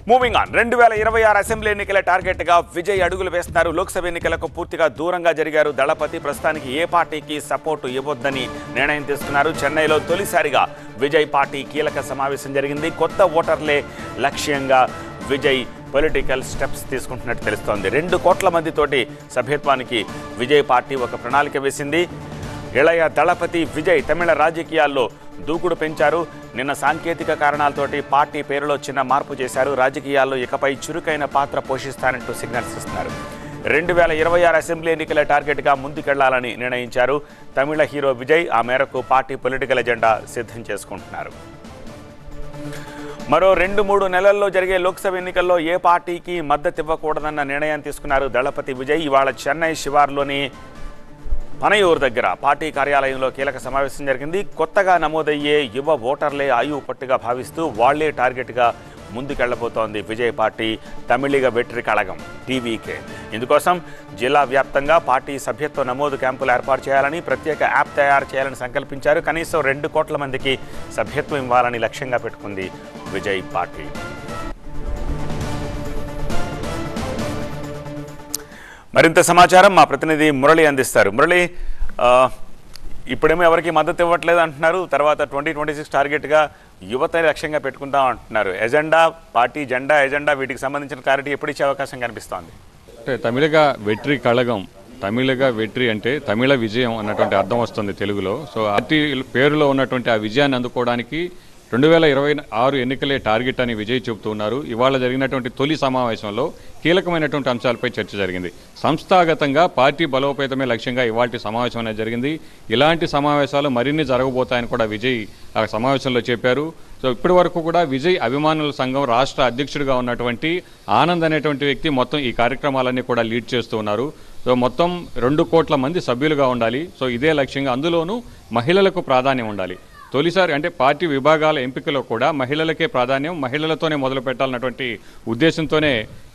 Moving on 2026 assembly ఎన్నికల టార్గెట్గా విజయ్ అడుగులు వేస్తున్నారు. లోక్సభ ఎన్నికలకు పూర్తిగా దూరంగా జరిగారు దళపతి. ప్రస్తుతానికి ఏ పార్టీకి సపోర్టు ఇవ్వొద్దని నిర్ణయం తీసుకున్నారు. చెన్నైలో తొలిసారిగా విజయ్ పార్టీ కీలక సమావేశం జరిగింది. కొత్త ఓటర్లే లక్ష్యంగా విజయ్ పొలిటికల్ స్టెప్స్ తీసుకుంటున్నట్టు తెలుస్తోంది. 2 కోట్ల మందితోటి సభ్యత్వానికి విజయ్ పార్టీ ఒక ప్రణాళిక వేసింది. ఇళయ దళపతి విజయ్ తమిళ రాజకీయాల్లో దూకుడు పెంచారు. నిన్న సాంకేతిక కారణాలతోటి పార్టీ పేరులో చిన్న మార్పు చేశారు. రాజకీయాల్లో ఇకపై చురుకైన పాత్ర పోషిస్తానంటూ సిగ్నల్స్ ఇస్తున్నారు. 2026 అసెంబ్లీ ఎన్నికల టార్గెట్గా ముందుకెళ్లాలని నిర్ణయించారు. తమిళ హీరో విజయ్ ఆ మేరకు పార్టీ పొలిటికల్ ఎజెండా సిద్ధం చేసుకుంటున్నారు. మరో 2-3 నెలల్లో జరిగే లోక్సభ ఎన్నికల్లో ఏ పార్టీకి మద్దతు ఇవ్వకూడదన్న నిర్ణయం తీసుకున్నారు దళపతి విజయ్. ఇవాళ చెన్నై శివార్లోని పనయూరు దగ్గర పార్టీ కార్యాలయంలో కీలక సమావేశం జరిగింది. కొత్తగా నమోదయ్యే యువ ఓటర్లే ఆయువు పట్టుగా భావిస్తూ వాళ్లే టార్గెట్గా ముందుకెళ్లబోతోంది విజయ్ పార్టీ. తమిళిగ వెట్రి కళగం టీవీకే. ఇందుకోసం జిల్లా వ్యాప్తంగా పార్టీ సభ్యత్వ నమోదు క్యాంపులు ఏర్పాటు చేయాలని, ప్రత్యేక యాప్ తయారు చేయాలని సంకల్పించారు. కనీసం 2 కోట్ల మందికి సభ్యత్వం ఇవ్వాలని లక్ష్యంగా పెట్టుకుంది విజయ్ పార్టీ. మరింత సమాచారం మా ప్రతినిధి మురళి అందిస్తారు. మురళి, ఇప్పుడేమో ఎవరికి మద్దతు ఇవ్వట్లేదు అంటున్నారు. తర్వాత 2026 టార్గెట్గా యువత లక్ష్యంగా పెట్టుకుందాం అంటున్నారు. ఎజెండా, పార్టీ జెండా, ఎజెండా వీటికి సంబంధించిన క్లారిటీ ఎప్పుడు ఇచ్చే అవకాశం కనిపిస్తోంది? అంటే తమిళగా వెట్రి కళగం, తమిళగా వెట్రి అంటే తమిళ విజయం అన్నటువంటి అర్థం వస్తుంది తెలుగులో. సో పార్టీ పేరులో ఉన్నటువంటి ఆ విజయాన్ని అందుకోవడానికి 2026 ఎన్నికలే టార్గెట్ అని విజయ్ చెబుతూ ఉన్నారు. ఇవాళ జరిగినటువంటి తొలి సమావేశంలో కీలకమైనటువంటి అంశాలపై చర్చ జరిగింది. సంస్థాగతంగా పార్టీ బలోపేతమే లక్ష్యంగా ఇవాళ సమావేశం అనేది జరిగింది. ఇలాంటి సమావేశాలు మరిన్ని జరగబోతాయని కూడా విజయ్ ఆ సమావేశంలో చెప్పారు. సో ఇప్పటి వరకు కూడా విజయ్ అభిమానుల సంఘం రాష్ట్ర అధ్యక్షుడిగా ఉన్నటువంటి ఆనంద్ అనేటువంటి వ్యక్తి మొత్తం ఈ కార్యక్రమాలన్నీ కూడా లీడ్ చేస్తూ ఉన్నారు. సో మొత్తం 2 కోట్ల మంది సభ్యులుగా ఉండాలి. సో ఇదే లక్ష్యంగా, అందులోనూ మహిళలకు ప్రాధాన్యం ఉండాలి. తొలిసారి అంటే పార్టీ విభాగాల ఎంపికలో కూడా మహిళలకే ప్రాధాన్యం, మహిళలతోనే మొదలు పెట్టాలన్నటువంటి ఉద్దేశంతోనే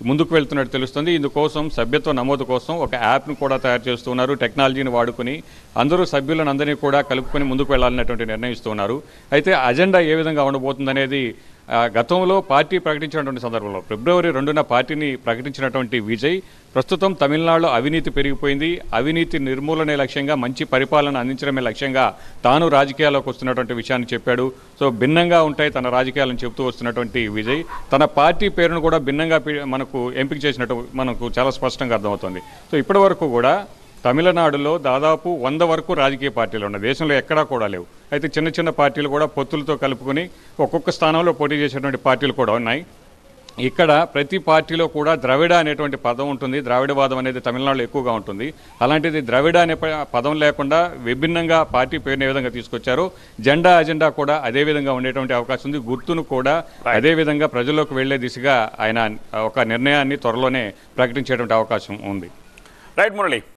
ముందుకు వెళ్తున్నట్టు తెలుస్తుంది. ఇందుకోసం సభ్యత్వ నమోదు కోసం ఒక యాప్ను కూడా తయారు చేస్తున్నారు. టెక్నాలజీని వాడుకుని అందరూ సభ్యులను అందరినీ కూడా కలుపుకొని ముందుకు వెళ్లాలన్నటువంటి నిర్ణయిస్తున్నారు. అయితే అజెండా ఏ విధంగా ఉండబోతుందనేది గతంలో పార్టీ ప్రకటించినటువంటి సందర్భంలో ఫిబ్రవరి 2న పార్టీని ప్రకటించినటువంటి విజయ్ ప్రస్తుతం తమిళనాడులో అవినీతి పెరిగిపోయింది, అవినీతి నిర్మూలనే లక్ష్యంగా, మంచి పరిపాలన అందించడమే లక్ష్యంగా తాను రాజకీయాల్లోకి వస్తున్నటువంటి విషయాన్ని చెప్పాడు. సో భిన్నంగా ఉంటాయి తన రాజకీయాలను చెబుతూ వస్తున్నటువంటి విజయ్ తన పార్టీ పేరును కూడా భిన్నంగా మనకు ఎంపిక చేసినట్టు మనకు చాలా స్పష్టంగా అర్థమవుతుంది. సో ఇప్పటి వరకు కూడా తమిళనాడులో దాదాపు 100 వరకు రాజకీయ పార్టీలు ఉన్నాయి. దేశంలో ఎక్కడా కూడా లేవు. అయితే చిన్న చిన్న పార్టీలు కూడా పొత్తులతో కలుపుకొని ఒక్కొక్క స్థానంలో పోటీ చేసేటువంటి పార్టీలు కూడా ఉన్నాయి. ఇక్కడ ప్రతి పార్టీలో కూడా ద్రవిడ అనేటువంటి పదం ఉంటుంది. ద్రావిడవాదం అనేది తమిళనాడులో ఎక్కువగా ఉంటుంది. అలాంటిది ద్రవిడ అనే పదం లేకుండా విభిన్నంగా పార్టీ పేరుని ఏ విధంగా తీసుకొచ్చారో జెండా, అజెండా కూడా అదే విధంగా ఉండేటువంటి అవకాశం ఉంది. గుర్తును కూడా అదే విధంగా ప్రజల్లోకి వెళ్లే దిశగా ఆయన ఒక నిర్ణయాన్ని త్వరలోనే ప్రకటించేటువంటి అవకాశం ఉంది. రైట్ మురళి.